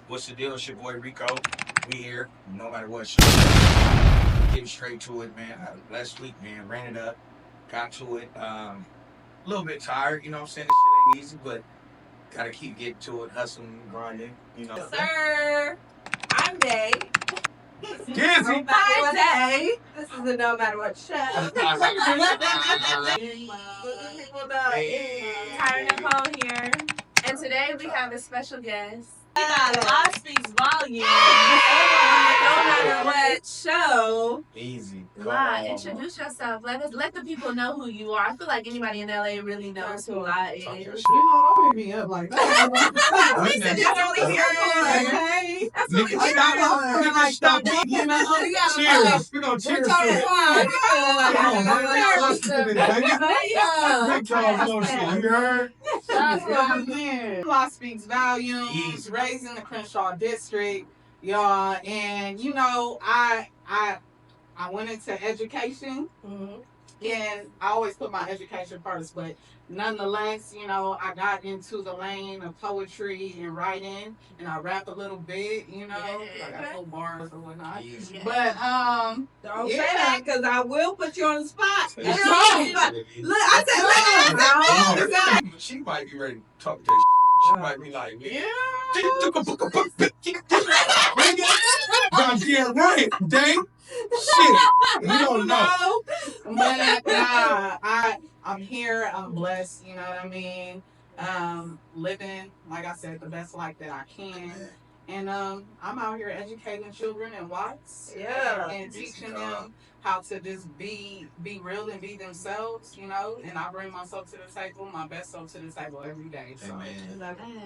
What's the deal? It's your boy Rico. We here, no matter what. Getting straight to it, man. Last week, man, ran it up, got to it. A little bit tired, you know what I'm saying? This shit ain't easy, but gotta keep getting to it, hustling, grinding, you know. Yes, sir. I'm Day. Dizzy. Hi, Day. This is the No Matter What show. Tyron and Paul here. And today we have a special guest. Law speaks volume. No matter what show. Easy. La, introduce yourself. Let the people know who you are. I feel like anybody in LA really knows who La is. Don't hit me up like that. We said you're only here for hey. That's what we Stop. Cheers. We're gonna cheers to it. You heard? Law speaks volumes. Raised in the Crenshaw district, y'all, and you know, I went into education, and I always put my education first, but nonetheless, you know, I got into the lane of poetry and writing, and I rap a little bit, you know, I got little bars or whatnot. Yeah. But don't say that because I will put you on the spot. Look, I said, She might be ready to talk that shit. She might be like, yeah. Yeah, right, dang. Shit. We don't know. But I'm here, I'm blessed, you know what I mean? Living, like I said, the best life that I can. And I'm out here educating children and whites, and teaching them how to just be real and be themselves, you know. And I bring myself to the table, my best self to the table every day. So Amen.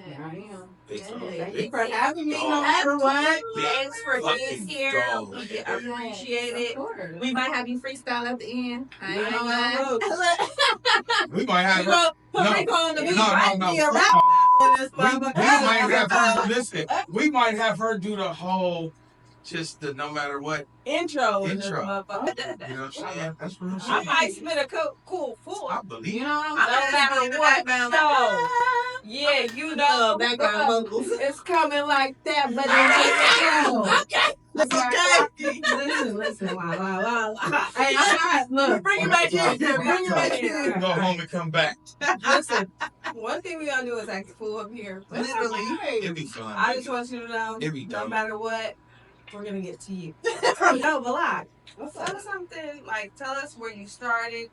here I am. Thank you for having me, no matter what. Thanks for being here. We appreciate it. We might have you freestyle at the end. We might have her. We might have her do the whole, just the no matter what intro. You know what I'm saying? That's real shit. I might spit a cool fool. I believe. You know, no matter what. So, yeah, you know, background vocals. It's coming like that, but okay. Listen. Wow. Hey, look, bring it back in. Go home and come back. Listen, one thing we gonna do is act fool up here. Literally. It'll be fun. I just want you to know, no matter what, we're gonna get to you. No, Balak, tell us something, like, tell us where you started.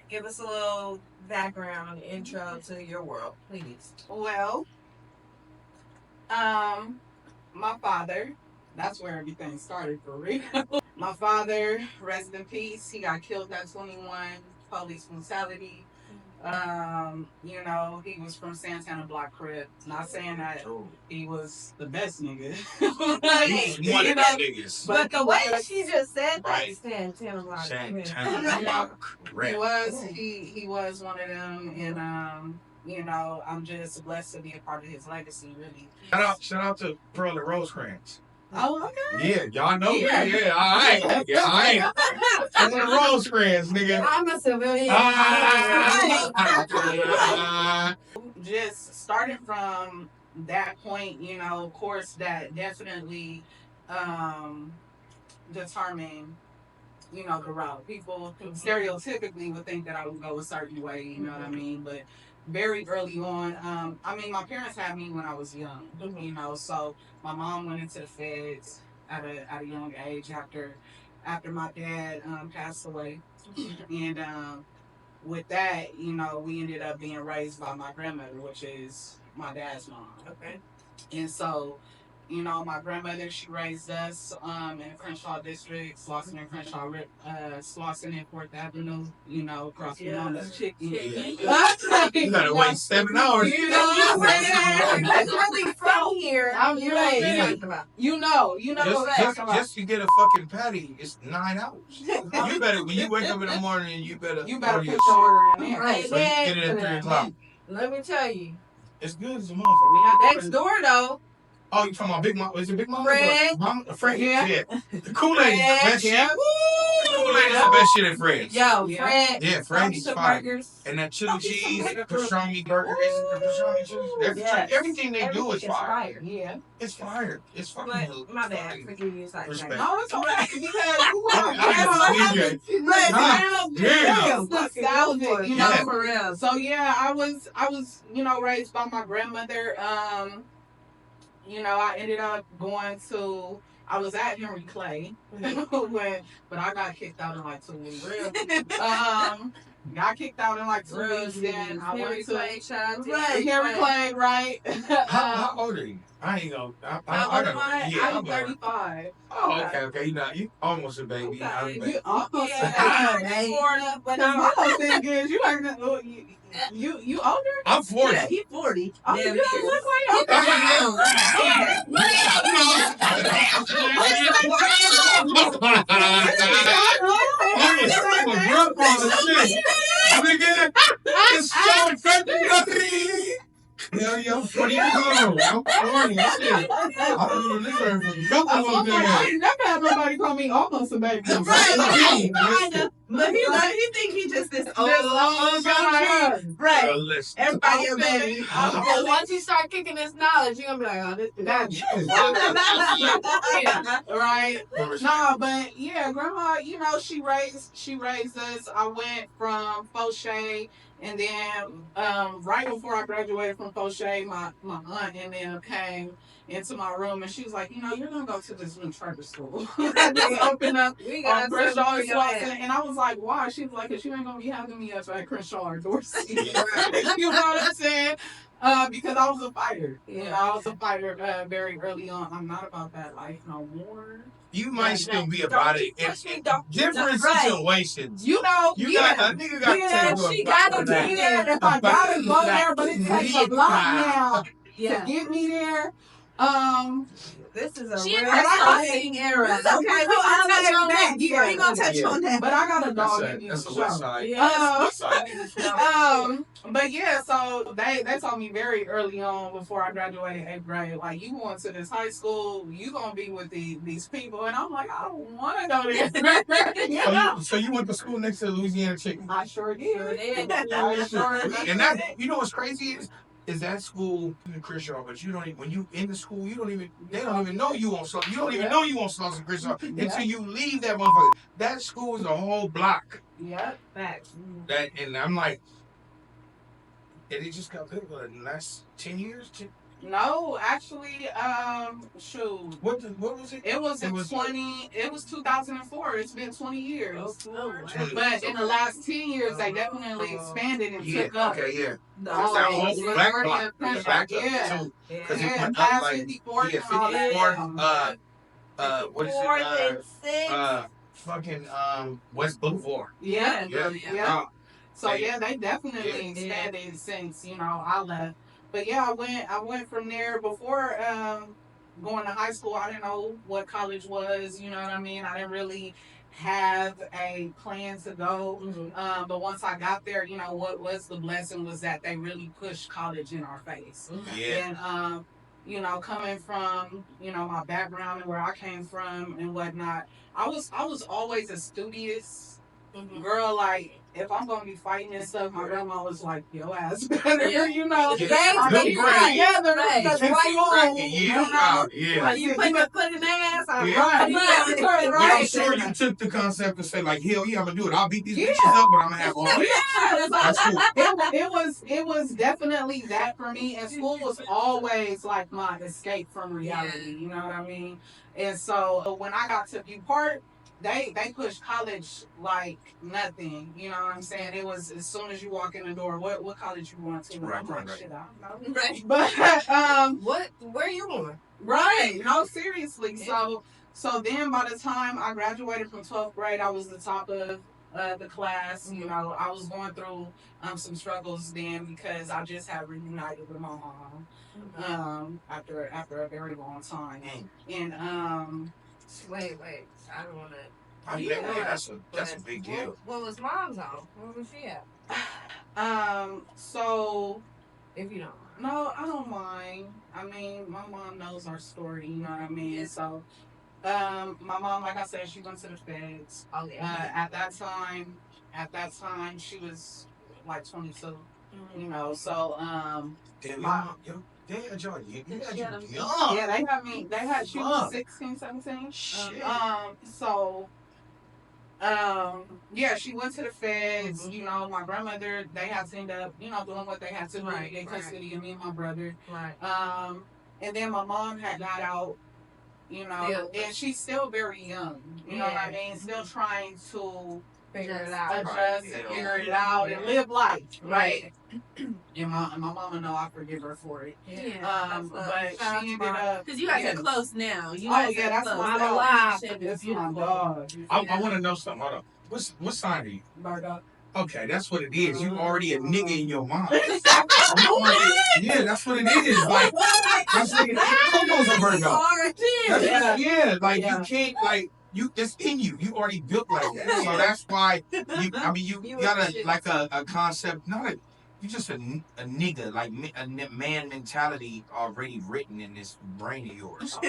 Give us a little background, intro to your world, please. Well, my father, that's where everything started for real. My father, rest in peace, he got killed at 21, police brutality. You know, he was from Santana Block Crib. Not saying that he was the best nigga. He's one of the niggas. But the way she just said that, right. Santana Block Crib. He was one of them, and you know, I'm just blessed to be a part of his legacy, really. Shout out to Pearl and Rosecrans. Oh, okay. Yeah, y'all know me. Yeah, all right. Yeah, I ain't. I'm the Rosecrans, nigga. I'm a civilian. Just starting from that point, you know, of course, that definitely determined, you know, the route. People stereotypically would think that I would go a certain way, you know what I mean? But very early on, I mean, my parents had me when I was young, you know, so my mom went into the feds at a young age after my dad passed away. And with that, you know, we ended up being raised by my grandmother, which is my dad's mom. Okay. And so, you know, my grandmother, she raised us in the Crenshaw district, Slauson and Crenshaw, Slauson and 4th Avenue, you know, across from Mama's Chicken. You gotta wait 7 hours. You know what I'm saying? That's really from here. You know just to get a fucking patty, it's 9 hours. You better, when you wake up in the morning, you better put your order in there. Right. So you get it at 3 o'clock. Let me tell you. It's good as a motherfucker. Next door, though. Oh, you talking about Big Mama? Is it Big Mama? Fred. Fred, yeah. The Kool-Aid. That shit. Woo! Chick-fil-A is the best shit at Fred's. Yo, Fred. Yeah, Fred's is fire. Burgers. And that chili cheese, pastrami burgers, everything they do is fire. Yeah. It's fire. It's fucking. But my bad. Forgive you. Respect. No, it's okay because nostalgic, you know, for real. So yeah, I was, raised by my grandmother. I ended up going to. I was at Henry Clay but I got kicked out in like 2 weeks. Got kicked out in like 2 weeks. Then I went to Henry Clay, right? How old are you? I ain't gonna. I'm 35. Oh, okay. You almost a baby. Okay. You almost a baby. But my whole thing is you older? I'm 40. Yeah, he's 40. Oh, you don't look like It's so country. Hell yeah, I'm 40 years old. I'm 40. Shit. I'm doing this from I never had nobody call me almost a baby. Right. But he think he just this old guy. Right. Everybody a baby. But once you start kicking this knowledge, you're gonna be like, oh, this is that. Right. No, but yeah, grandma, she raised us. I went from Fauché, and then right before I graduated from Fauché, my aunt and them came into my room, and she was like, you're gonna go to this new charter school. Just open up on Crenshaw and Swanson. And I was like, why? She was like, because you ain't gonna be having me up at Crenshaw or Dorsey. You know what I'm saying? Because I was a fighter. I was a fighter very early on. I'm not about that life no more. You might still be about it in different situations. A nigga got to she gotta be there. If I gotta go there, but it takes a block now to get me there. This is a real exciting era. Okay, we're gonna touch on that. We're gonna touch on that. But I got a dog. That's the west side. But yeah, so they told me very early on before I graduated 8th grade, like, you going to this high school, you gonna be with these people, and I'm like, I don't want to go there. So you went to school next to Louisiana Chicken? I sure did. And that, what's crazy is that school in Crenshaw, but you don't even, when you in the school, they don't even know you on Slauson. You don't even know you on Slauson Crenshaw until you leave that motherfucker. That school is a whole block. Yeah, facts. And I'm like, and it just got bigger in the last 10 years? No, actually, shoot. What was it? It was 2004. It's been 20 years. But in the last 10 years, they definitely expanded and took up. Okay, yeah. The whole black block. Yeah. Because it went up like 54. What is it? Fucking West Boulevard. Yeah. So yeah, they definitely expanded since I left. But yeah, I went from there. Before going to high school, I didn't know what college was. You know what I mean? I didn't really have a plan to go. Mm-hmm. But once I got there, what was the blessing was that they really pushed college in our face. Mm-hmm. Yeah. And coming from my background and where I came from and whatnot, I was always a studious girl. Like, if I'm gonna be fighting and stuff, my grandma was like, "Yo, ass better," together. You put your foot in their ass. I'm sure you took the concept and said, like, hell yeah, I'm gonna do it. I'll beat these bitches up, but I'm gonna have all this. It was definitely that for me, and school was always like my escape from reality. You know what I mean? And so when I got to Beauport, they pushed college like nothing. You know what I'm saying? It was as soon as you walk in the door, what college you want to? Right. Shit, I don't know. Right. But where you going? Right. No, seriously. Yeah. So then by the time I graduated from 12th grade, I was the top of the class. Mm-hmm. I was going through some struggles then because I just had reunited with my mom after a very long time. And wait, I don't want to. That's a big deal. What was mom's on? Where was she at? So if you don't. No, I don't mind. I mean, my mom knows our story. You know what I mean? So, My mom, like I said, she went to the feds. Oh yeah. At that time, she was like 22. You know, so Damn, my they had y'all, you had She you had 'em young. yeah, they had me. They had she was Fuck. 16, 17. Shit. So yeah, she went to the feds. You know, my grandmother, they had to end up, doing what they had to do to get custody of me and my brother. Right. And then my mom had got out, and she's still very young. You know what I mean? Still trying to Figure it out. adjust, figure it out, and live life. Right. And my mama know I forgive her for it. Yeah. But she ended up because you guys are close now. You oh guys yeah, are that's close. my Mama dog. live. It's my dog. I want to know something. Hold on. What sign are you? Virgo. Okay, that's what it is. You already a nigga in your mind. Yeah, that's what it is. Like, that's what it is. Coco's a Virgo. Yeah, like you can't, like, it's in you. You already built like that. So that's why you got a concept, not a, you just a nigga, like a man mentality already written in this brain of yours. So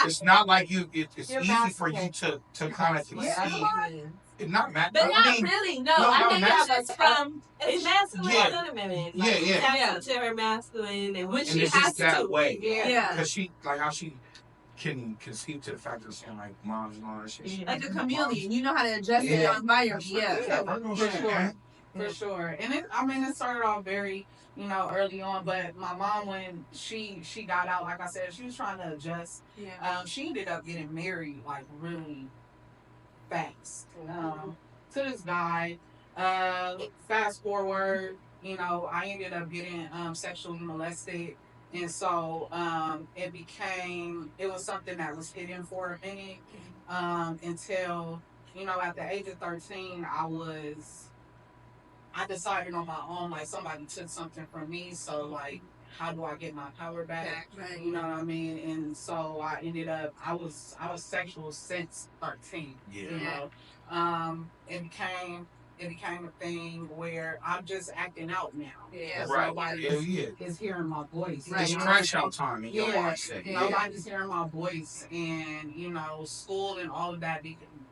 it's not like it's easy for you to kind of conceive. It's not But not really. No, I think it's just from It's masculine Yeah. and feminine. Yeah, Like, yeah. She taps into her masculine, and when And she it's has just that to. way. Yeah. Because she, like, how she can conceive to the fact of saying, like, moms and all that shit. like a chameleon. You know how to adjust to your environment. Yeah. For sure. For sure. And it started off very, early on, but my mom, when she got out, like I said, she was trying to adjust. Yeah. She ended up getting married like really fast to this guy. Fast forward, I ended up getting sexually molested. And so it was something that was hidden for a minute until, at the age of 13, I decided on my own, like somebody took something from me. So like, how do I get my power back? Right. You know what I mean? And so I ended up, I was sexual since 13. Yeah. You know, it became a thing where I'm just acting out now. Yeah. Right. Nobody is hearing my voice. Right. It's crash out time in your mindset. Nobody's hearing my voice, and school and all of that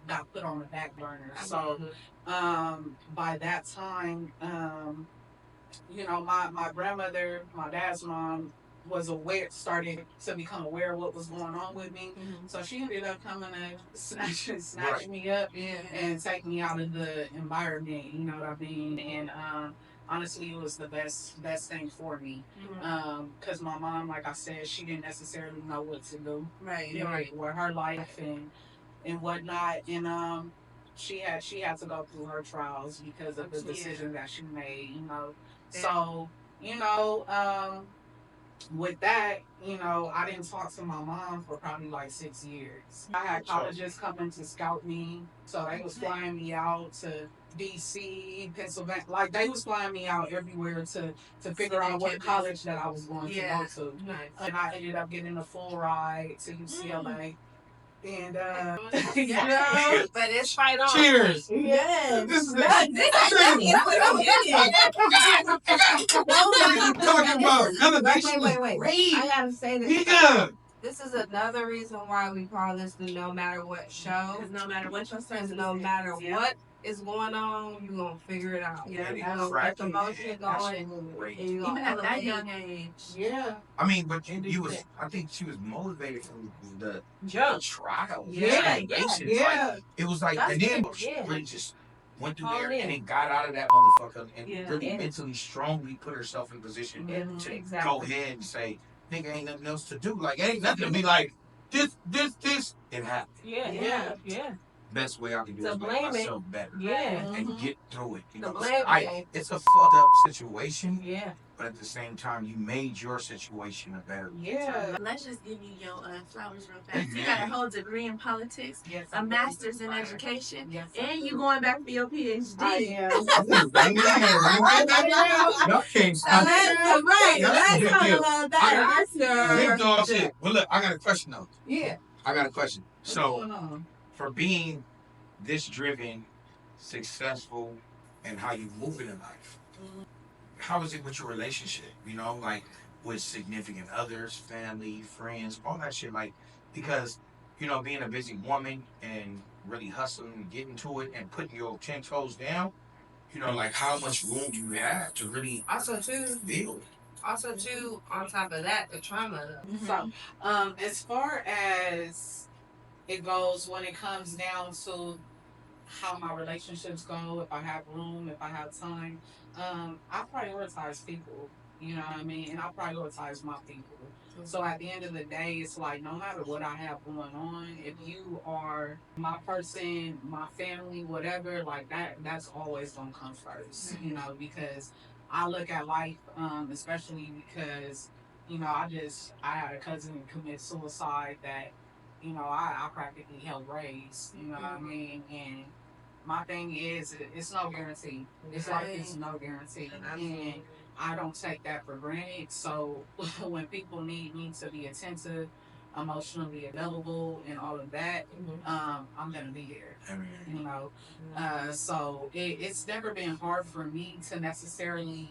got put on the back burner. So by that time, my grandmother, my dad's mom, started to become aware of what was going on with me. So she ended up coming to snatch me up and take me out of the environment. You know what I mean? And honestly, it was the best thing for me. Because my mom, like I said, she didn't necessarily know what to do. Right. With her life and whatnot. And she had to go through her trials because of the decision that she made. So with that, I didn't talk to my mom for probably like 6 years. I had colleges coming to scout me, so they was flying me out to DC, Pennsylvania. Like they was flying me out everywhere to figure out what college that I was going to go to. Nice. And I ended up getting a full ride to UCLA. And but it's fight on. Cheers. Yes. This is Wait. I gotta say this. Yeah. This is another reason why we call this the No Matter What show. Because no matter what your Because no matter what is going on, you're going to figure it out. Yeah. You're going to get the motion going. And you're Even at that young age. Yeah. I mean, but I think she was motivated from the trial. Yeah. Like, it was like, and then really just went through there and then got out of that motherfucker and really mentally strongly put herself in a position to go ahead and say, nigga, ain't nothing else to do. Like, ain't nothing to be like, this, it happened. Yeah. Best way I can do is blame make myself better. Yeah. And get through it. It's a fucked up situation. Yeah. But at the same time, you made your situation a better one. Yeah. Let's just give you your flowers real fast. You got a whole degree in politics, a master's in education, and you going back for your PhD. Y'all can't stop. Let's talk about that. Big dog shit. Well, look, I got a question though. Yeah. I got a question. So, for being this driven, successful, and how you moving in life, how is it with your relationship? Like with significant others, family, friends, all that shit. Like, because being a busy woman and really hustling and getting to it and putting your 10 toes down, like how much room do you have to really Also too, build? on top of that, the trauma. So, as far as it goes, when it comes down to how my relationships go, if I have room, if I have time, I prioritize people. You know what I mean? And I prioritize my people. So at the end of the day, it's like no matter what I have going on, if you are my person, my family, whatever, like that's always gonna come first. Because I look at life, especially because I had a cousin commit suicide that I practically helped raise. You know what I mean? And my thing is, it's no guarantee. It's like it's no guarantee, and I don't take that for granted. So when people need me to be attentive, emotionally available, and all of that, I'm gonna be there. So it's never been hard for me to necessarily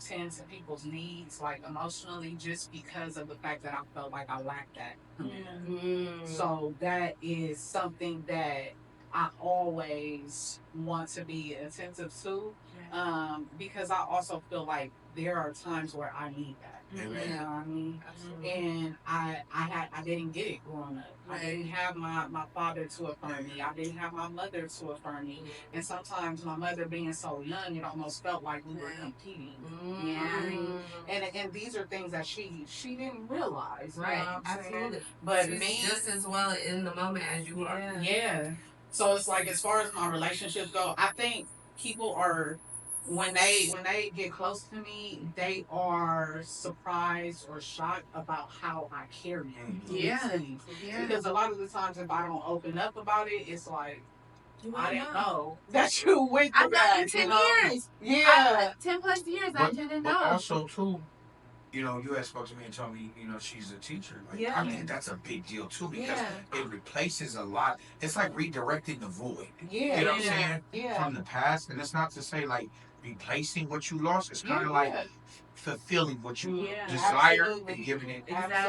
tend to people's needs, like emotionally, just because of the fact that I felt like I lacked that. So that is something that I always want to be attentive to, because I also feel like there are times where I need that. You know what I mean? Absolutely. And I didn't get it growing up. Right. I didn't have my father to affirm me. I didn't have my mother to affirm me. And sometimes my mother being so young, it almost felt like we were competing. You know what I mean? And these are things that she didn't realize. Right. Absolutely. But she's me, just as well in the moment as you are. Yeah. So it's like as far as my relationships go, I think people are when they get close to me, they are surprised or shocked about how I carry it. Yeah. Because a lot of the times if I don't open up about it, it's like I didn't know know that you went I've through known that. you 10 years. Yeah. 10 plus years. I didn't know. But also too, you had spoke to me and told me, she's a teacher. Like, I mean, that's a big deal too because it replaces a lot. It's like redirecting the void. Yeah. You know what I'm saying? Yeah. From the past, and it's not to say like replacing what you lost. It's kind of like fulfilling what you desire and giving it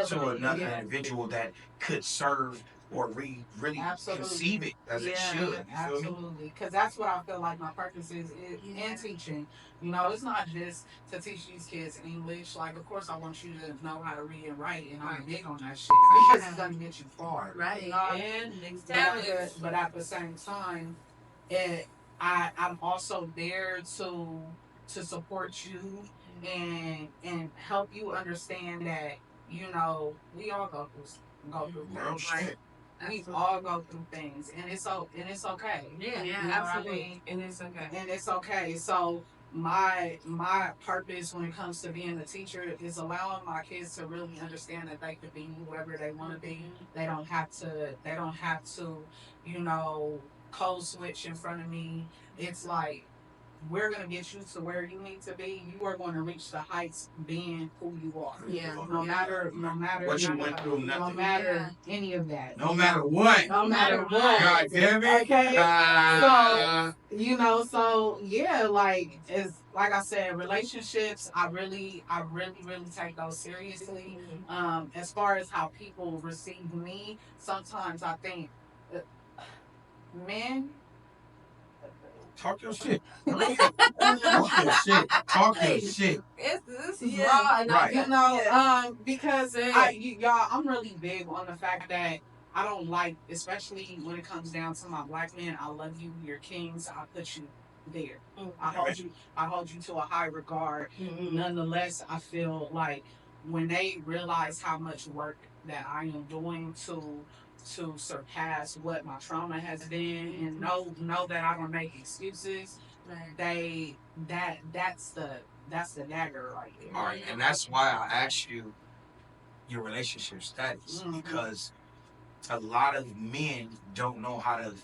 to another individual that could serve or really conceive it as it should. You Absolutely, because that's what I feel like my purpose is in teaching. It's not just to teach these kids English. Like, of course, I want you to know how to read and write, and I'm big on that shit because it's gonna get you far. Right. But at the same time, I'm also there to support you and help you understand that we all go through things. Right? We all go through things, and it's okay. Yeah, absolutely. And it's okay. And it's okay. So my purpose when it comes to being a teacher is allowing my kids to really understand that they could be whoever they want to be. They don't have to, code switch in front of me. It's like we're going to get you to where you need to be. You are going to reach the heights being who you are. Yeah. No matter what you went through, no matter any of that. No matter what. No matter what. God damn it. Okay. So yeah, like it's like I said, relationships, I really take those seriously. As far as how people receive me, sometimes I think men talk your shit. Talk your shit. Talk your shit. This is raw, right? Because y'all, I'm really big on the fact that I don't like, especially when it comes down to my black men. I love you, you're kings. I put you there. I hold you to a high regard. Nonetheless, I feel like when they realize how much work that I am doing to surpass what my trauma has been and know that I don't make excuses, that's the dagger right there. All right, and that's why I asked you your relationship status because a lot of men don't know how to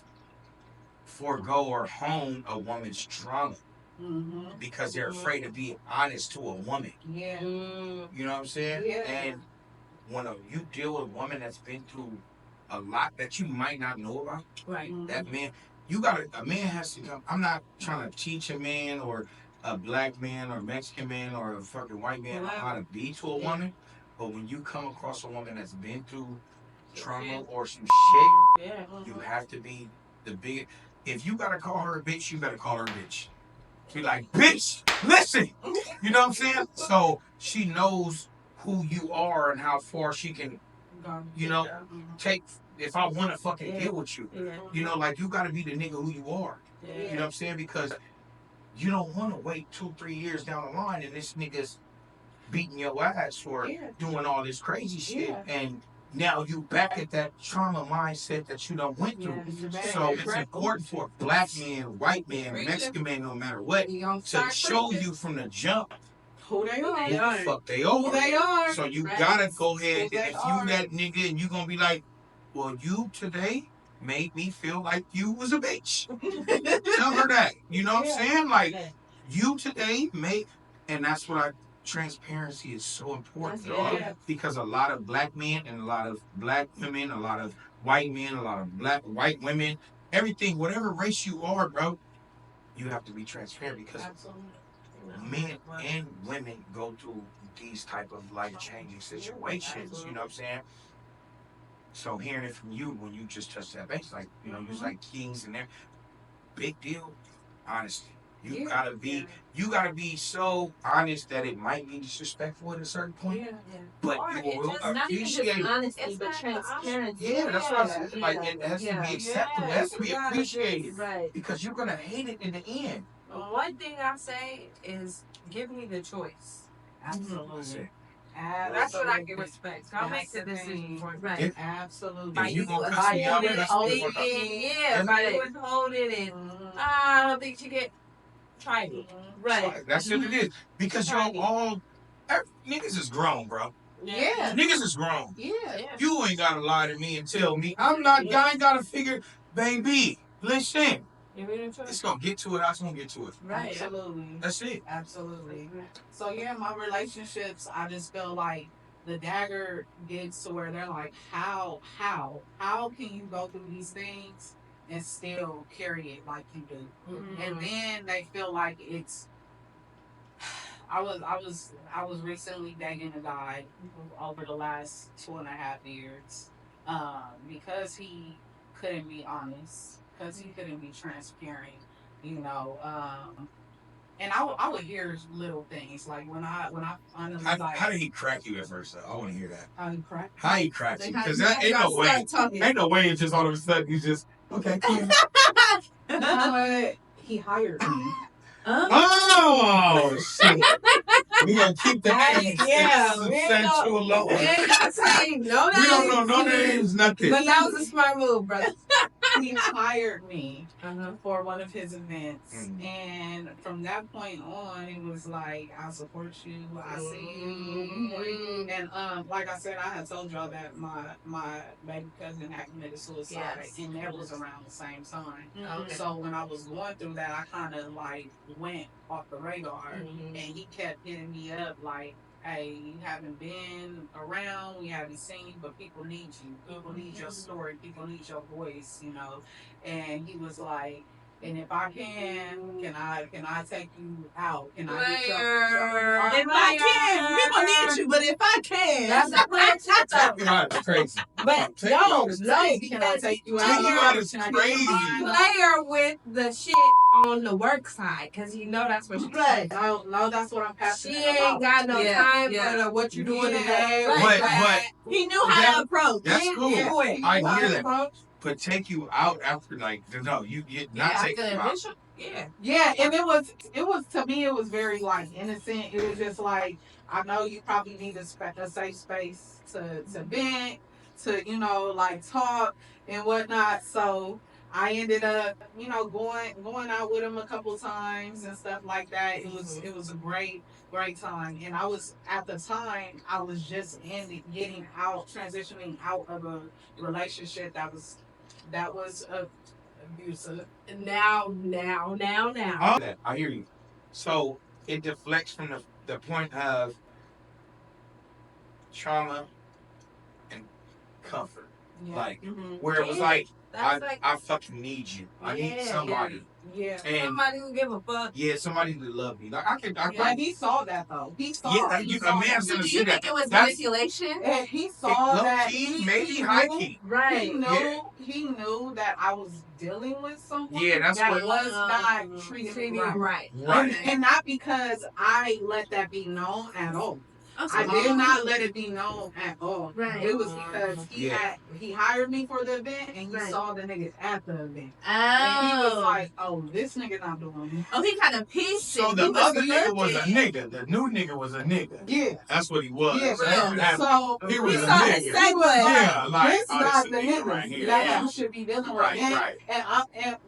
forego or hone a woman's trauma because they're afraid to be honest to a woman. Yeah. You know what I'm saying? Yeah. And when you deal with a woman that's been through a lot that you might not know about, right? That man, a man has to come. I'm not trying to teach a man or a black man or Mexican man or a fucking white man how to be to a woman, But when you come across a woman that's been through trauma or some shit, you have to be the big. If you gotta call her a bitch, you better call her a bitch. Be like, bitch, listen. You know what I'm saying? So she knows who you are and how far she can, take. If I want to fucking deal with you, like you gotta be the nigga who you are. You know what I'm saying? Because you don't want to wait 2-3 years down the line and this nigga's beating your ass for doing all this crazy shit, and now you back at that trauma mindset that you done went through. So it's important for black men, white men, Mexican men, no matter what, to show you from the jump who they are. Who the fuck they are. Who they are. So you gotta go ahead, and if you that nigga and you gonna be like, well, you today made me feel like you was a bitch. Tell her that. You know what I'm saying? Like, you today made, and that's what transparency is so important, because a lot of black men and a lot of black women, a lot of white men, a lot of white women, everything, whatever race you are, bro, you have to be transparent, because men and women go through these type of life-changing situations. You know what I'm saying? So hearing it from you when you just touched that base, like, you was like kings and there, big deal, honesty. You gotta be so honest that it might be disrespectful at a certain point. But you will appreciate honesty, but transparency. Yeah, that's what I'm saying. Like, it has to be acceptable, it has to be appreciated. Right. Because you're gonna hate it in the end. One thing I say is give me the choice. Absolutely. That's what I can respect. I'll make the decision for you. Right. Absolutely. If you gonna cuss me out, that's what the fuck up. Yeah, by withholding and I don't think you get try me. Right. That's what it is. Because niggas is grown, bro. Yeah. Niggas is grown. Yeah. You ain't gotta lie to me and tell me. I ain't gotta figure, baby, listen. It's gonna get to it, I was gonna get to it. Right. Absolutely. That's it. Absolutely. So yeah, my relationships, I just feel like the dagger gets to where they're like, how can you go through these things and still carry it like you do? Mm-hmm. And then they feel like it's I was recently dating a guy over the last 2.5 years, because he couldn't be honest, because he couldn't be transparent, and I would hear little things like when I finally how did he crack you at first? Though? I want to hear that. How he cracked you? Because ain't no way it's just all of a sudden you just okay. He hired me. Oh shit! We gonna keep the names sensual alone. We don't know no names, nothing. But that was a smart move, brother. He hired me for one of his events, and from that point on, it was like, I support you, I see you, and like I said, I had told y'all that my baby cousin had committed suicide, and that was around the same time. So when I was going through that, I kind of like went off the radar, and he kept hitting me up like, hey, you haven't been around, we haven't seen you, but people need you. People need your story. People need your voice, And he was like, and if I can I take you out? Can I get your if I can, people need you, but if I can, that's a plan. That's crazy. But no, can I take you out? It's crazy. Player with the shit on the work side, because that's what she's right. No, that's what I'm passionate about. She ain't got no time for what you doing today. But he knew how to approach. That's cool. I hear that. Approach. But take you out after you not take you out. Yeah, and it was to me, it was very like innocent. It was just like, I know you probably need a safe space to vent, to like talk and whatnot. So I ended up going out with him a couple times and stuff like that. It was a great time, and I was at the time I was just transitioning out of a relationship that was abusive. Now. I hear you. So it deflects from the point of trauma and comfort. Like, where it was like, That's I fucking need you. I need somebody. Yeah. And somebody who give a fuck. yeah, somebody to love me. Like But he saw that though. He saw. Yeah, he a saw man's that. gonna Do see you that. think it was That's manipulation? And he saw low that. key, maybe high key. Right. He knew that I was dealing with someone Yeah, that's that what was not treating me right. Right. And not because I let that be known at all. Okay. I did not let it be known at all. Right. It was because he hired me for the event and he saw the niggas at the event. Oh. And he was like, oh, this nigga not doing me. Oh, he kind of pissed. So the other nigga was a nigga. The new nigga was a nigga. Yeah. That's what he was. Yeah. So he was a saw nigga. his segue. Yeah, like, this not the nigga right here. that you should be dealing with. Right. And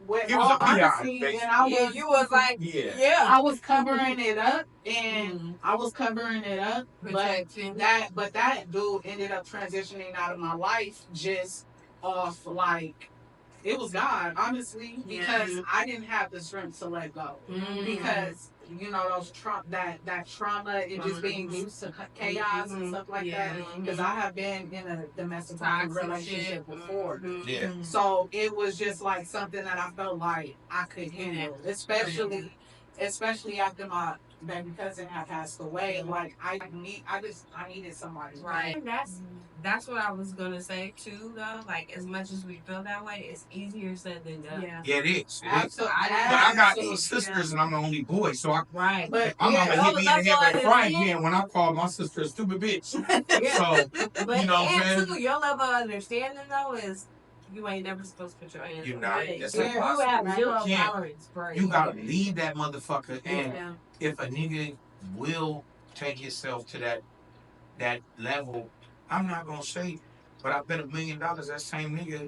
with He was all a PI, honesty, and I was, you was like, I was covering it up, and I was covering it up, but that dude ended up transitioning out of my life just off like. It was God, honestly, because I didn't have the strength to let go. Because those that trauma and just being used to chaos and stuff like that. Because I have been in a domestic violence relationship before. Yeah. So it was just like something that I felt like I could handle, especially after my baby cousin had passed away. Like I needed somebody. Right. That's what I was gonna say too, though. Like, as much as we feel that way, it's easier said than done. Yeah, it is. Absolutely. But I got 8 sisters and I'm the only boy, so but my mama hit me in the head with a frying pan when I called my sister a stupid bitch. So but you know what I'm saying? your level of understanding though is you ain't never supposed to put your hands. You're on not. it. That's You impossible. have zero tolerance for it. You gotta leave that motherfucker. And if a nigga will take himself to that level, I'm not gonna say, but I bet $1 million that same nigga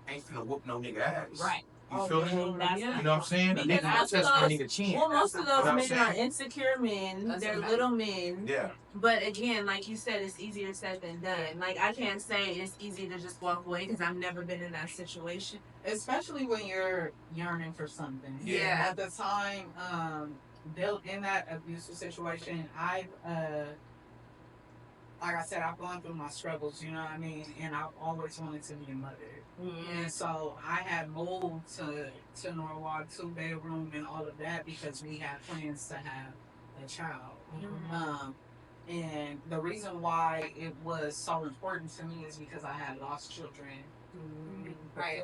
ain't finna whoop no nigga ass. Right. You feel me? You know what I'm saying? A Because nigga will test my nigga chin. Well, most of those You know men are insecure men. They're little men. Yeah. But again, like you said, it's easier said than done. Like, I can't say it's easy to just walk away because I've never been in that situation. Especially when you're yearning for something. Yeah. At the time, in that abusive situation, like I said, I've gone through my struggles, you know what I mean? And I've always wanted to be a mother. And so I had moved to Norwalk, 2-bedroom and all of that because we had plans to have a child. And the reason why it was so important to me is because I had lost children prior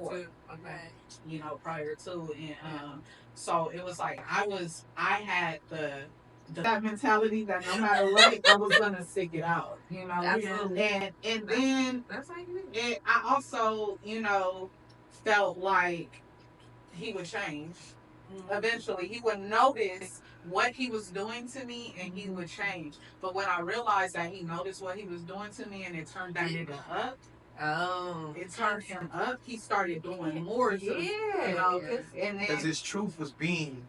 to. And so it was like I had that mentality that no matter what, I was gonna stick it out, Absolutely. And then I also, felt like he would change. Eventually, he would notice what he was doing to me, and he would change. But when I realized that he noticed what he was doing to me, and it turned that nigga up. Oh. It turned him up. He started doing more. And Because his truth was being.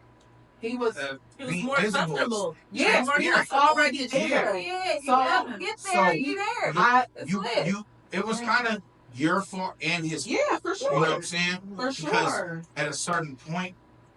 He was more comfortable. Yeah, he was already there. Get there, you there. It was kind of your fault and his fault. Yeah, for sure. You know what I'm saying? For sure. At a certain point,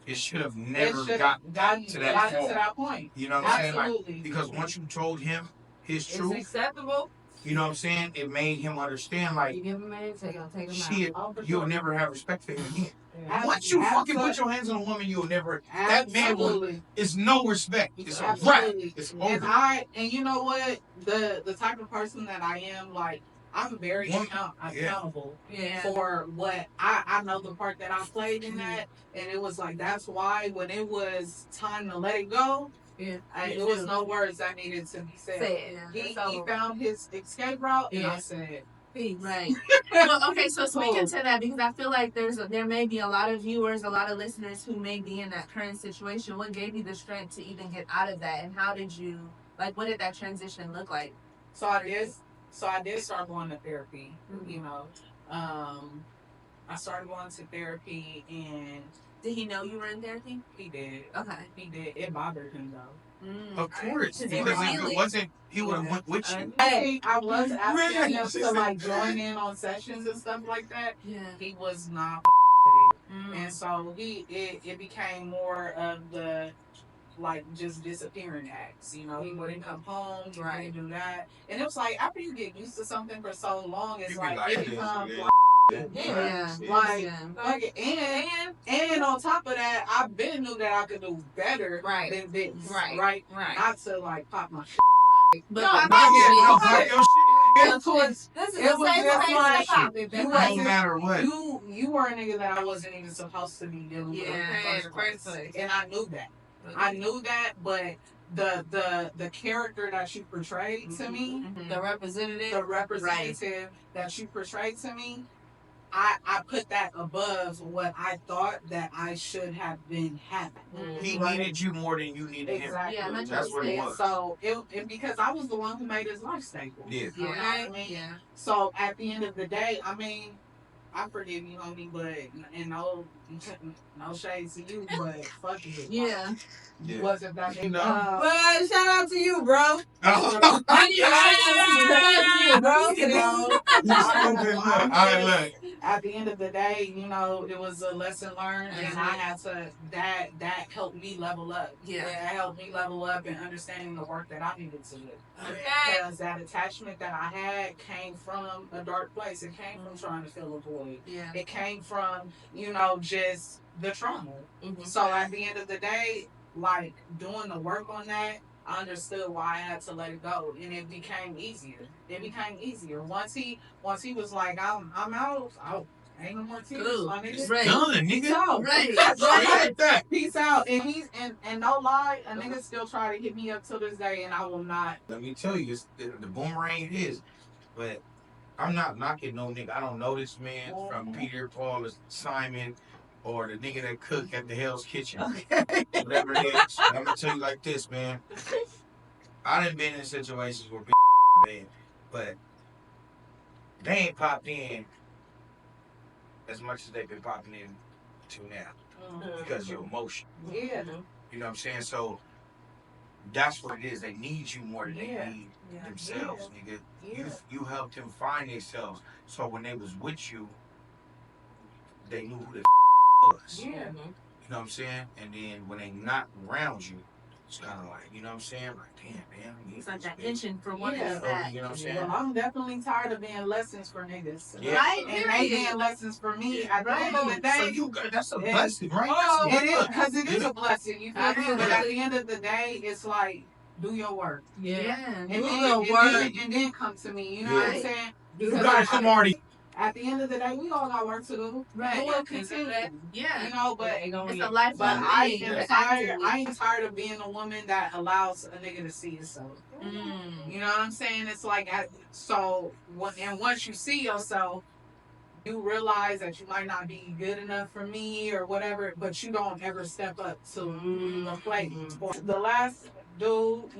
it should have never gotten to that point. You know what I'm saying? Like, because once you told him his truth, it's acceptable. You know what I'm saying? It made him understand, like, you give him a take him shit, you'll never have respect for him again. Yeah. Once you fucking put your hands on a woman, you'll never. That man is no respect. It's a wrap. It's over. And you know what? The type of person that I am, like, I'm very accountable for what I know the part that I played in that, and it was like that's why when it was time to let it go. It was no words that needed to be said. He found his escape route, and I said, peace. Right. Well, okay, so speaking to that, because I feel like there may be a lot of viewers, a lot of listeners who may be in that current situation. What gave you the strength to even get out of that, and how did you, like, what did that transition look like? So I did start going to therapy. I started going to therapy, and did he know you were in therapy? He did. Okay. He did. It bothered him though. Of course, because if it wasn't, he would have went with you. I was asking him to like join in on sessions and stuff like that. Yeah. He was not. And so it became more of the like just disappearing acts. He wouldn't come home, he wouldn't do that. And it was like after you get used to something for so long, it's like it becomes and on top of that, I been knew that I could do better than this. Right. Not to like pop my shit. But pop your shit. It was just like no matter what. You were a nigga that I wasn't even supposed to be dealing with in the first place. And I knew that. But the character that you portrayed to me, the representative that you portrayed to me, I put that above what I thought that I should have been having. He needed you more than you needed him. Yeah, that's what it was. So it because I was the one who made his life stable. Yeah. You know what I mean? Yeah. So at the end of the day, I mean, I forgive you, homie, but and no shade to you, but fuck you. Yeah. Wasn't that but shout out to you, bro. At the end of the day, it was a lesson learned, and I had to. That helped me level up. Yeah, that helped me level up in understanding the work that I needed to do. Okay. Because that attachment that I had came from a dark place. It came from trying to fill a void. Yeah. It came from just the trauma. So at the end of the day, like doing the work on that, I understood why I had to let it go, and it became easier. Once he was like, I'm out. Ain't no more tears, my nigga. Right. Done, nigga. Peace out. Right. Peace out. And no lie, a nigga still try to hit me up till this day, and I will not. Let me tell you, the boomerang is, but I'm not knocking no nigga. I don't know this man from Peter, Paul, or Simon, or the nigga that cook at the Hell's Kitchen. Okay. Whatever it is. I'm gonna tell you like this, man. I done been in situations where bitch bad, but they ain't popped in as much as they've been popping in to now. Because of your emotion. Yeah. You know what I'm saying? So that's what it is. They need you more than they need themselves, nigga. Yeah. You helped them find themselves. So when they was with you, they knew who the they was. Yeah. You know what I'm saying? And then when they not around you, it's kind of like, you know what I'm saying? Like, damn, man. It's like that itching for one of You know what I'm saying? Well, I'm definitely tired of being lessons for niggas. Yeah. Right? And they being lessons for me. At the end of the day, so that's a blessing, right? Oh, it is, because it is a blessing. You feel me? But at the end of the day, it's like, do your work. Yeah. And then come to me. You know what I'm saying? You gotta come already. At the end of the day, we all got work to do. Right. We'll continue. Yeah. But it's a life. But I ain't tired of being a woman that allows a nigga to see himself. You know what I'm saying? It's like, once you see yourself, you realize that you might not be good enough for me or whatever, but you don't ever step up to the plate. The last dude,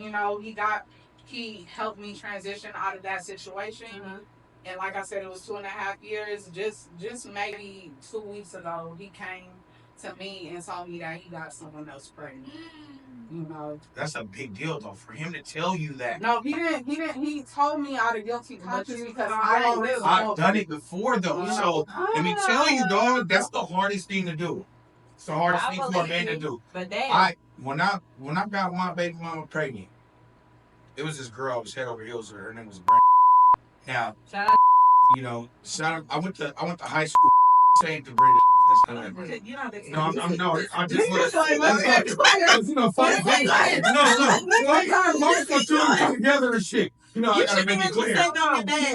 he helped me transition out of that situation. And like I said, it was 2.5 years. Just maybe 2 weeks ago, he came to me and told me that he got someone else pregnant. That's a big deal, though, for him to tell you that. No, he didn't. He told me out of guilty conscience because I've done it before, though. So let me tell you, dog, that's the hardest thing to do. It's the hardest thing for a man to do. But when I got my baby mama pregnant, it was this girl I was head over heels with. Her name was Brenda. Now, shout out. I went to high school. This ain't the Brenda. That's not it. I just put two and two together and shit. I gotta make it clear. I gotta make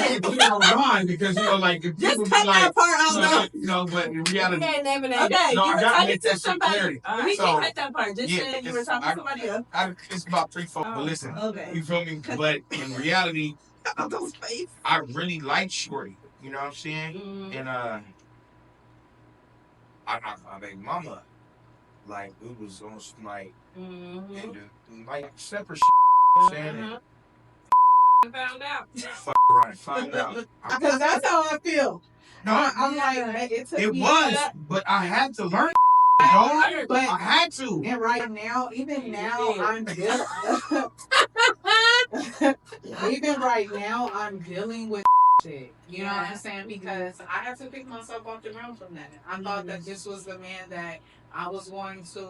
it clear on the line because like if people just cut that part out. But in reality, Okay, I gotta make that shit clear. We can cut that part. Just say you were talking to somebody else. It's about 3 folks. But listen, you feel me? But in reality, I really like Shorty. You know what I'm saying? And I knocked my baby mama up. Like, it was almost like, like separate shit. You know what I'm saying? Found out. Found out. Because that's how I feel. No, I'm like, it was, but I had to learn. But I had to. And right now, even now, I'm dealing. Even right now, I'm dealing with shit. You know what I'm saying? Because I had to pick myself off the ground from that. I thought that this was the man that I was going to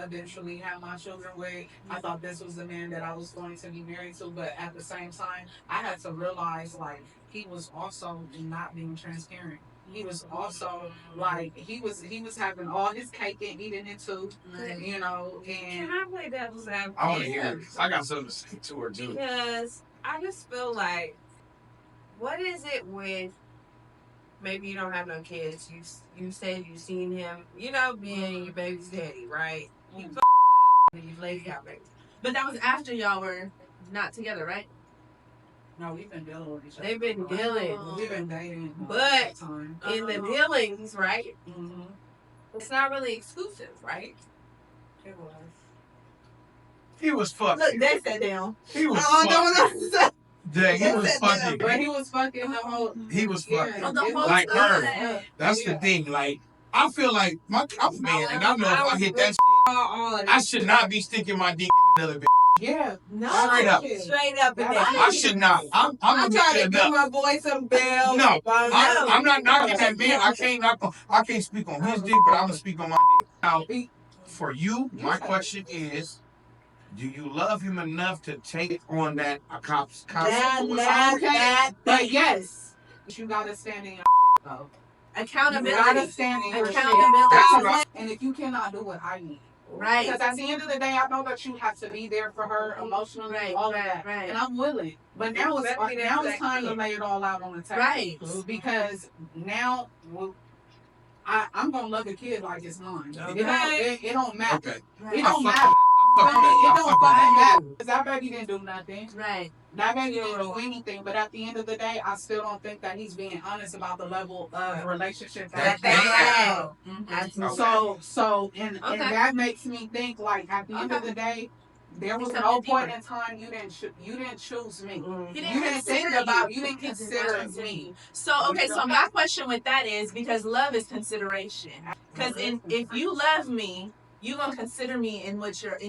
eventually have my children with. I thought this was the man that I was going to be married to. But at the same time, I had to realize like he was also not being transparent. He was also like he was having all his cake and eating it too, you know. And can I play devil's advocate? I want to hear it. I got something to say to her too. Because I just feel like, what is it with, maybe you don't have no kids, you said you seen him, you know, being your baby's daddy, right? You f***ed up and you laid out baby. But that was after y'all were not together, right? no, we've been dealing with each other. They've been dealing. We've been dating. But time. in the dealings, right? Mm-hmm. It's not really exclusive, right? It was. He was fucking. Look, they sat down. He was Oh, fucking. Dang, he was fucking. But he was fucking the whole. He was fucking. Oh, the whole Like her. time. That's the thing. Like, I feel like I'm a man, and I know if I hit that shit, I should not be sticking my dick in another bitch. Yeah. No, Straight up. Straight up. And I should not. I'm trying to a give my boy some bells. No, I'm not knocking that man. I can't speak on his dick, but I'm gonna speak on my dick. Now, for you, my question is, do you love him enough to take on that cops? But yes, you gotta stand in your shit though. Accountability. You gotta stand in your shit. Accountability. And if you cannot do it, I need. Right. Because at the end of the day, I know that you have to be there for her emotionally, Right, all of right, that, right. and I'm willing. But now it's time to lay it all out on the table, Right. Because now I'm gonna love a kid like it's mine. Okay. It don't matter. Okay. It don't matter. It don't fucking matter. Because that baby didn't do nothing. Right. That baby didn't do anything. But at the end of the day, I still don't think that he's being honest about the level of relationship that they have. And that makes me think like at the end of the day, there was no point in time you didn't choose me. You didn't consider me. So my question with that is, because love is consideration. Because if you love me, you gonna consider me in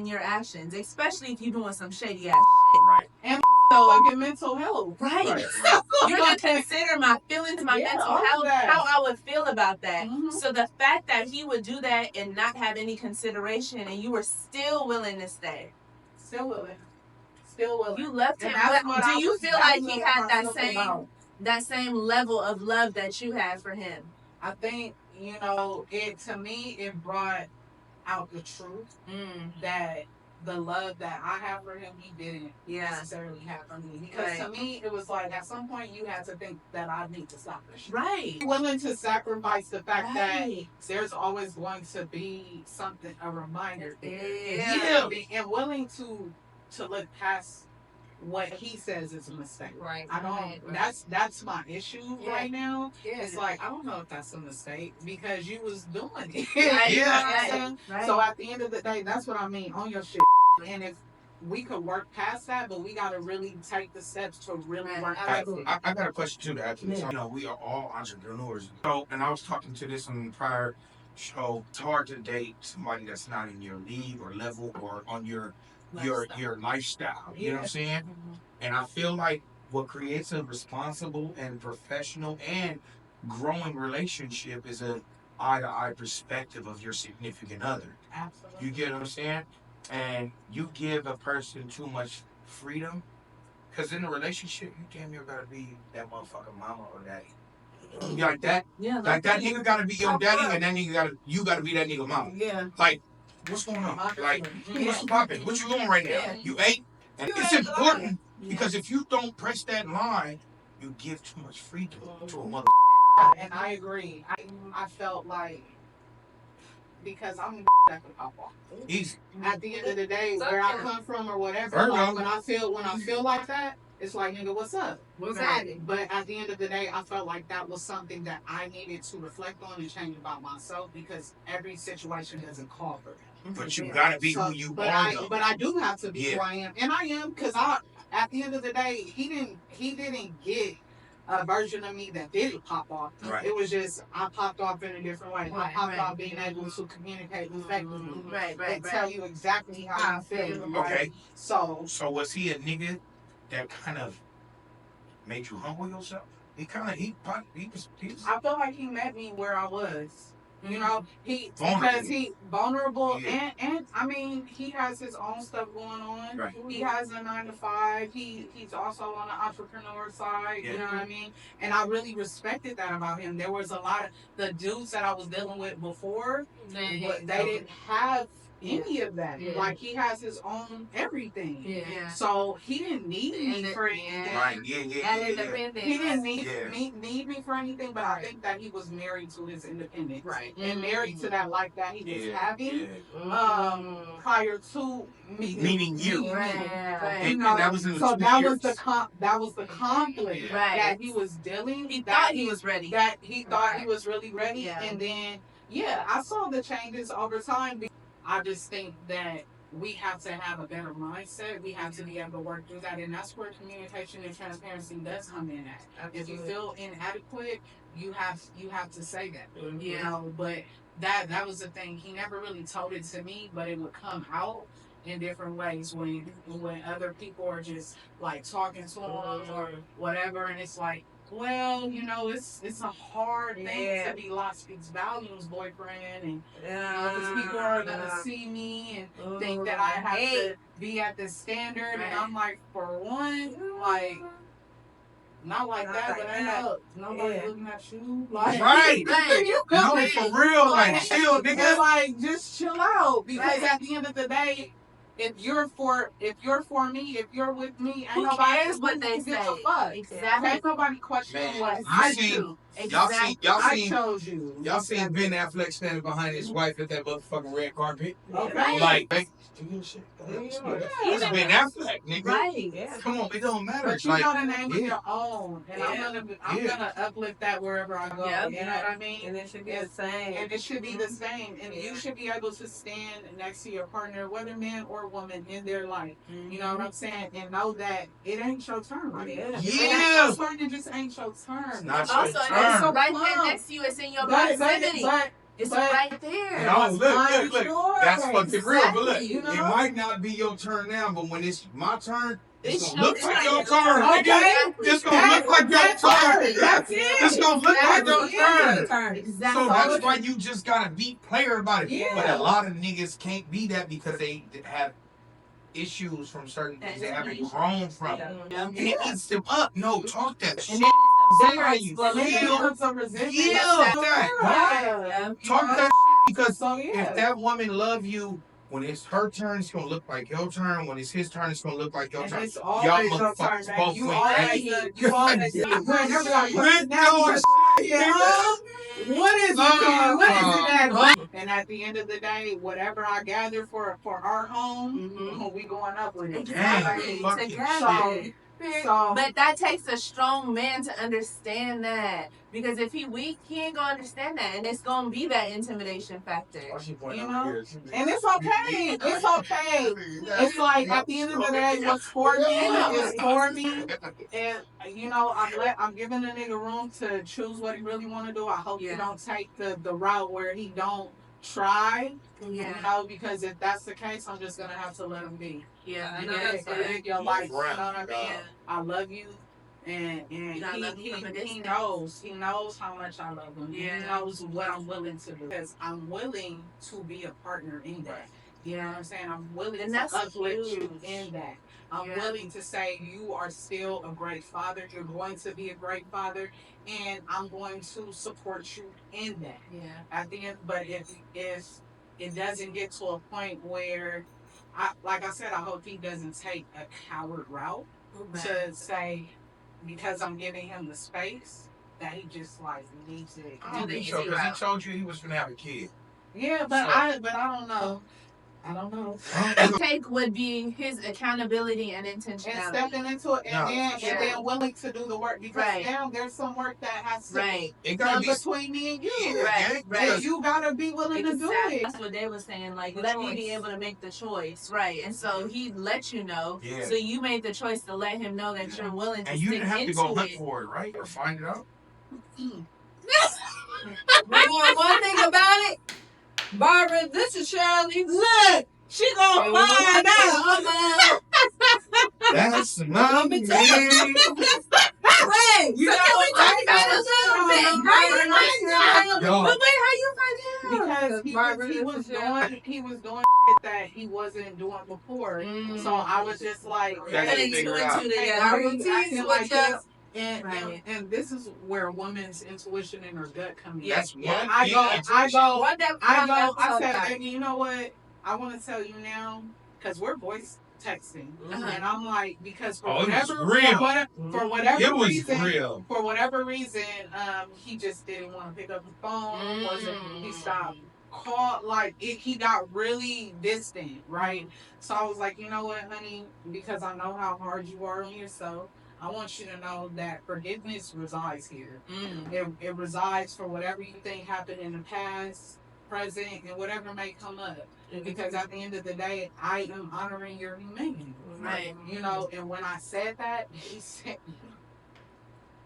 your actions, especially if you doing some shady ass shit. Right. And so fucking mental health. Right. You're gonna consider my feelings, my mental health, how I would feel about that. Mm-hmm. So the fact that he would do that and not have any consideration, and you were still willing to stay. Still willing. You left him. Do you feel like he had that same level of love that you had for him? I think, to me, it brought out the truth that the love that I have for him, he didn't necessarily have for me. Because to me, it was like at some point you had to think that I need to stop this shit. Right. Willing to sacrifice the fact that there's always going to be something, a reminder. Yeah. And willing to look past what he says is a mistake. Right. I don't. Right. That's my issue right now. Yeah. It's like I don't know if that's a mistake because you was doing it. Right. You know what I'm saying? Right. So at the end of the day, that's what I mean on your shit. And if we could work past that, but we got to really take the steps to really work past it. I got a question too to add to this. We are all entrepreneurs. So, and I was talking to this on the prior show. It's hard to date somebody that's not in your league or level or on your lifestyle. You know what I'm saying? Mm-hmm. And I feel like what creates a responsible and professional and growing relationship is a eye-to-eye perspective of your significant other. Absolutely. You get what I'm saying? And you give a person too much freedom, because in a relationship, you damn near gotta be that motherfucking mama or daddy. You like that? Yeah. Like that nigga gotta be your daddy, and that nigga you gotta be that nigga mama. Yeah. Like, what's going on? Like, what's popping? What you doing right now? You ate? And it's important because if you don't press that line, you give too much freedom to a mother. And I agree. I felt like because I'm that could pop off. Easy. At the end of the day, where I come from or whatever, like, when I feel like that, it's like, nigga, what's up? What's happening? But at the end of the day, I felt like that was something that I needed to reflect on and change about myself because every situation doesn't call for that. But you gotta be who you are, though. But I do have to be who I am, and I am because at the end of the day, he didn't get a version of me that didn't pop off. Right. It was just I popped off in a different way. I popped off being able to communicate effectively and tell you exactly how I feel. Okay. So was he a nigga that kind of made you humble yourself? He was. I feel like he met me where I was. You know, Vulnerable. because he vulnerable Yeah. and I mean he has his own stuff going on. Right. He has a 9 to 5. He's also on the entrepreneur side. Yeah. You know what I mean? And I really respected that about him. There was a lot of the dudes that I was dealing with before, they didn't have any of that. Yeah. Like he has his own everything. Yeah. So he didn't need me for anything. Right. Yeah. And independent. He didn't need me for anything, but I think that he was married to his independence. Right. And married to that life that he was having prior to me. Meaning you. Right. And, You know, that was in the so 2 that years. was the conflict Right. that he was dealing. He thought he was ready. That he thought Right. he was really ready, Yeah. and then I saw the changes over time. I just think that we have to have a better mindset. We have to be able to work through that, and that's where communication and transparency does come in at. Absolutely. If you feel inadequate, you have to say that. Mhm. You know, but that was the thing. He never really told it to me, but it would come out in different ways when other people are just like talking to him or whatever, and it's like, well, you know, it's a hard thing to be Lot Speaks Volumes boyfriend, and because people are gonna see me and think that I have to be at this standard, and I'm like, for one, like. Not like that, but ain't nobody looking at you. Like, Right. You No, feel me? for real. Like, chill, nigga. And like, just chill out, because at the end of the day, if you're for me, if you're with me, ain't Who nobody cares what they gives a say? fuck. Exactly. Ain't nobody questioning Man, what you I see- do. Y'all I seen chose you. Y'all seen Ben Affleck standing behind his wife at that motherfucking red carpet? Okay. Like, do your shit. That's Ben Affleck, nigga. Right. Yeah. Come on, it don't matter. But you Like, know the name of your own, and I'm Yeah. gonna uplift that wherever I go. Yep. You know what I mean? And it should be the same. And it should be the same. And you should be able to stand next to your partner, whether man or woman, in their life. You know what I'm saying? And know that it ain't your turn. Right? Yeah. It ain't Yeah. your turn. It just ain't your turn. Not your Also, turn. it's So right come there on. next to you. It's in your But proximity. It's but- right there. No, look. That's Right. fucking real. But look, You know? it might not be your turn now, but when it's my turn, it's It's gonna look your like turn. your turn. Okay. nigga. It's gonna look like your That's turn. it. That's it. It's gonna look like your turn. Exactly. So that's why you just gotta be player about it. Yeah. But a lot of niggas can't be that because they have issues from certain things they haven't grown from. Yeah. And it eats them up. No, talk that shit. And then it's Say a how bigger you explanation. feel. Becomes a resentment. Yeah, that. Yeah. Talk that shit because So yeah. if that woman love you, when it's her turn, it's gonna look like your turn. When it's his turn, it's gonna look like your And turn. it's Y'all always your turn, motherfuckers baby. both You win. always, you always, With now your you what is it? What is it that? And at the end of the day, whatever I gather for our home, we going up with it. Dang, fucking Together. shit. So, But that takes a strong man to understand that. Because if he weak, he ain't gonna understand that. And it's gonna be that intimidation factor. you know, and it's okay. It's okay. It's like at the end of the day, what's for me is for me. And you know, I'm giving the nigga room to choose what he really want to do. I hope he don't take the route where he don't try. You know, because if that's the case, I'm just gonna have to let him be. Yeah, I You know know, that's live your life. You know Right. what I mean? I love you. And gotta love him from a he distance. knows how much I love him. Yeah. He knows what I'm willing to do. Because I'm willing to be a partner in that. You know what I'm saying? I'm willing And to that's uplift you huge. in that. I'm Yeah. willing to say you are still a great father. You're going to be a great father, and I'm going to support you in that. Yeah. At the end, but if it doesn't get to a point where, like I said, I hope he doesn't take a coward route to say, because I'm giving him the space, that he just like needs it. I don't think so, because he told you he was gonna have a kid. Yeah, but So- I don't know. I don't know. Take would be his accountability and intentionality. And stepping into it, and then willing to do the work, because Right. now there's some work that has to Right. It be gotta done be between me and you. Right. And you gotta be willing to do it. That's what they were saying. Like, The let me choice. be able to make the choice. Right. And so he let you know. Yeah. So you made the choice to let him know that you're willing to And you stick didn't have to into go hunt it. for it, right? Or find it out. One thing about it, Barbara, this is Shirley. Look, she gonna find out. That's my man. he was doing shit that he wasn't doing before. So I was just like, Hey, acting like this. And this is where a woman's intuition and her gut come in. That's one. I said, baby, you know what? I want to tell you now, because we're voice texting, and I'm like, because for whatever reason, he just didn't want to pick up the phone. He stopped call he got really distant, right? So I was like, you know what, honey, because I know how hard you are on yourself, I want you to know that forgiveness resides here. It resides for whatever you think happened in the past, present, and whatever may come up. Because at the end of the day, I am honoring your humanity. Right. You know, and when I said that, he said,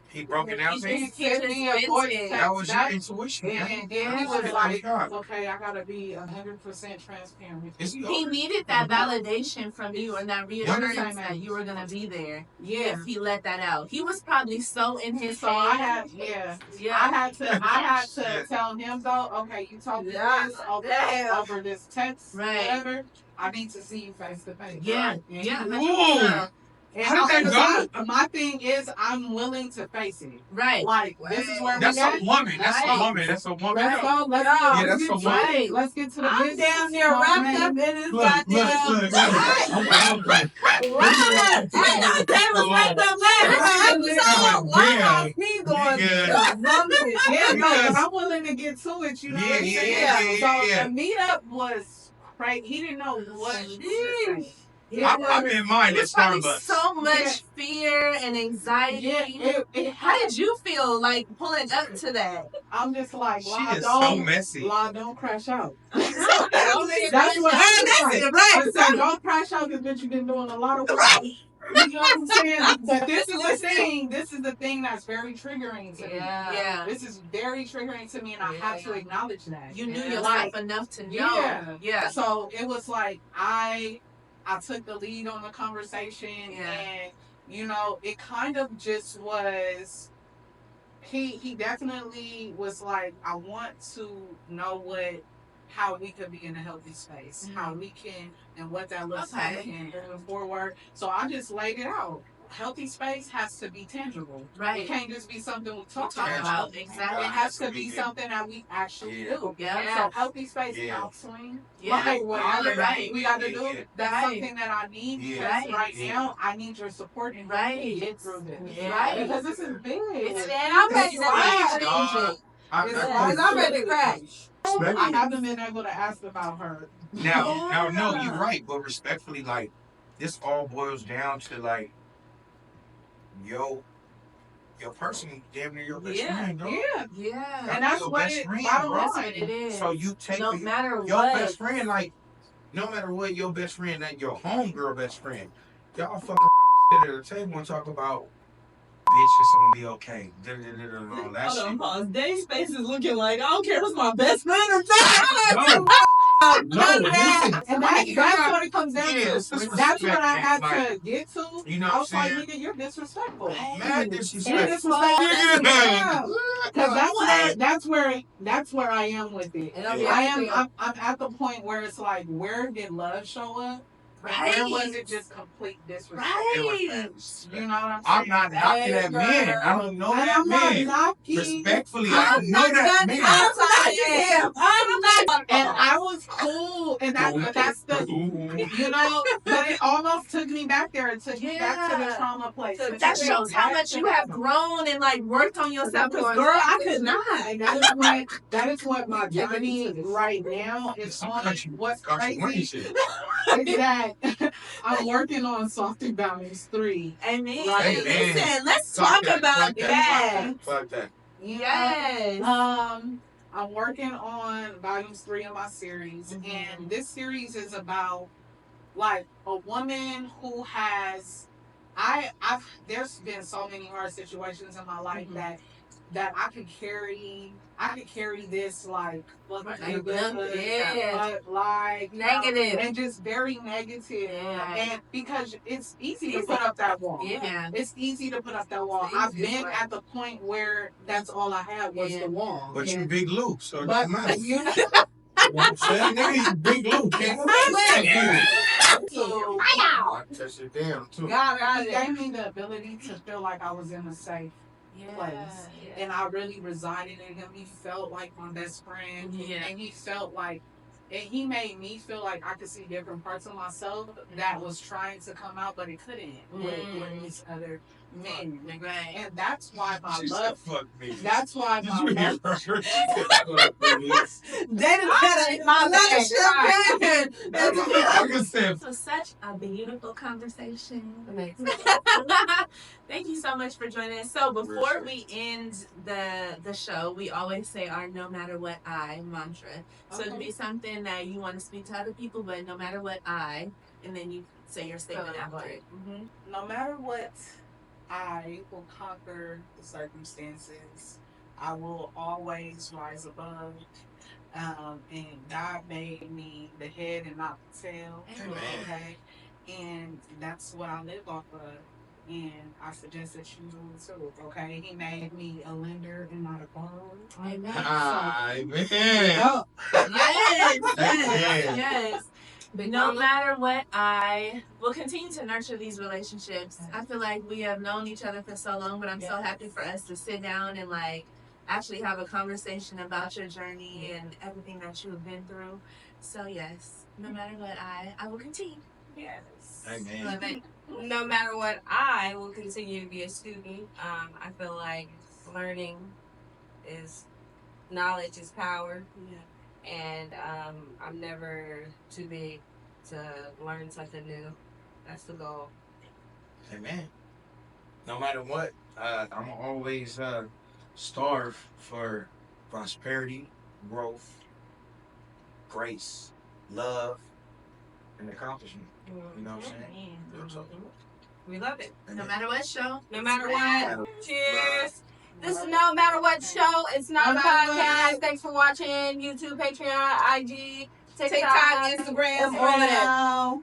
he broke it down. He sent me a voice text. That was your intuition. And then he was like, okay, I gotta be 100% transparent with you. He needed that validation from you and that reassurance that you were gonna be there. Yeah. If he let that out. He was probably so in his head. I had to tell him though, okay, you talked this over this text, whatever. I need to see you face to face. Yeah. And my thing is, I'm willing to face it. Right. Like, this is where that's a woman. That's a woman. That's a woman. Let's go. Yeah, that's a woman. Let's get to the I'm damn near wrapped up in this goddamn. I'm willing to get to it, you know what I'm saying? So the meetup was crazy. He didn't know what to say. I'm in mine at Starbucks. So much fear and anxiety. How did you feel like pulling up to that? I'm just like, she is so messy. Don't crash out. That's what I said. Don't crash out because bitch, you've been doing a lot of work. You know what I'm saying? But this is the thing. This is the thing that's very triggering to me. Yeah. This is very triggering to me, and I have to acknowledge that. You knew yourself enough to know. Yeah. So it was like I took the lead on the conversation, and you know, it kind of just was. He definitely was like, I want to know how we could be in a healthy space, how we can, and what that looks like, and moving forward. So I just laid it out. Healthy space has to be tangible. Right. It can't just be something we talk about. Exactly. It has to be something that we actually do. Yeah. So healthy space counseling. Yeah. Whatever we got to do, that's something that I need. Because right now, I need your support and get through this. Yeah. Because this is big. I'm ready to crash. I'm ready to crash. I haven't been able to ask about her. Now, no, you're right. But respectfully, like, this all boils down to, like, your person damn near your best friend, dog. Yeah. And that's what it is. So you take no matter your what. best friend, like, no matter what, your best friend, like your homegirl best friend, y'all fuck around, sit at the table and talk about, bitch, it's gonna be okay. All that shit. Pause. Dave Space is looking like, I don't care what's my best friend or not. And that's what it comes down to. That's what I had to get to. You know I was like, saying? nigga, you're disrespectful. Mad disrespectful. Because that's where I am with it. I'm at the point where it's like, where did love show up? Right. Where was it just complete disrespect? Right. You know what I'm saying? I'm not knocking that man. I don't know that man. Respectfully, I know that man. I'm not. And I was cool. And that's the, you know, but it almost took me back there. It took me back to the trauma place. That shows how much you have grown and like worked on yourself. Girl, I could not. And that is what my journey right now is on. What's crazy is that I'm working on Softy Balance 3. Amen. Right. Listen, let's talk about that. Fuck that. Yes. I'm working on volumes 3 of my series, and this series is about like a woman who has. There's been so many hard situations in my life that I could carry this like but like negative and just very negative and because it's easy to put up that wall. It's easy to put up that wall. I've been at the point where that's all I had was the wall. But you big Luke, so it but doesn't matter. You know, I'm saying, nigga, big Luke, can't So, I touched it down too. God, it gave me the ability to feel like I was in a safe place. Yeah. And I really resided in him. He felt like my best friend. Yeah. And he felt like, and he made me feel like I could see different parts of myself that was trying to come out, but it couldn't with these other men. Right. And that's why my She love. said, fuck me. That's why Did my you hear love. her? She said, fuck me. Dated my bad. I can say, This was such a beautiful conversation. Amazing. Thank you so much for joining us. So before we end the show, we always say our no matter what I mantra. So it'd be something that you want to speak to other people, but no matter what I, and then you say your statement after it. No matter what, I will conquer the circumstances. I will always rise above. And God made me the head and not the tail. Amen. Okay. And that's what I live off of. And I suggest that you do too. Okay. He made me a lender and not a borrower. Amen. Amen. Yes. But no matter what, I will continue to nurture these relationships. I feel like we have known each other for so long, but I'm so happy for us to sit down and like actually have a conversation about your journey and everything that you have been through. So yes, no matter what, I will continue. Yes. Amen. No matter what, I will continue to be a student. I feel like learning is knowledge is power. Yeah. And I'm never too big to learn something new. That's the goal. Amen. No matter what, I'm always starve for prosperity, growth, grace, love, and accomplishment. You know what I'm saying? Real talk. We love it. No matter what show. No matter what. Cheers. This is No Matter What Show. It's not a podcast. Thanks for watching. YouTube, Patreon, IG, TikTok, Instagram, all of that.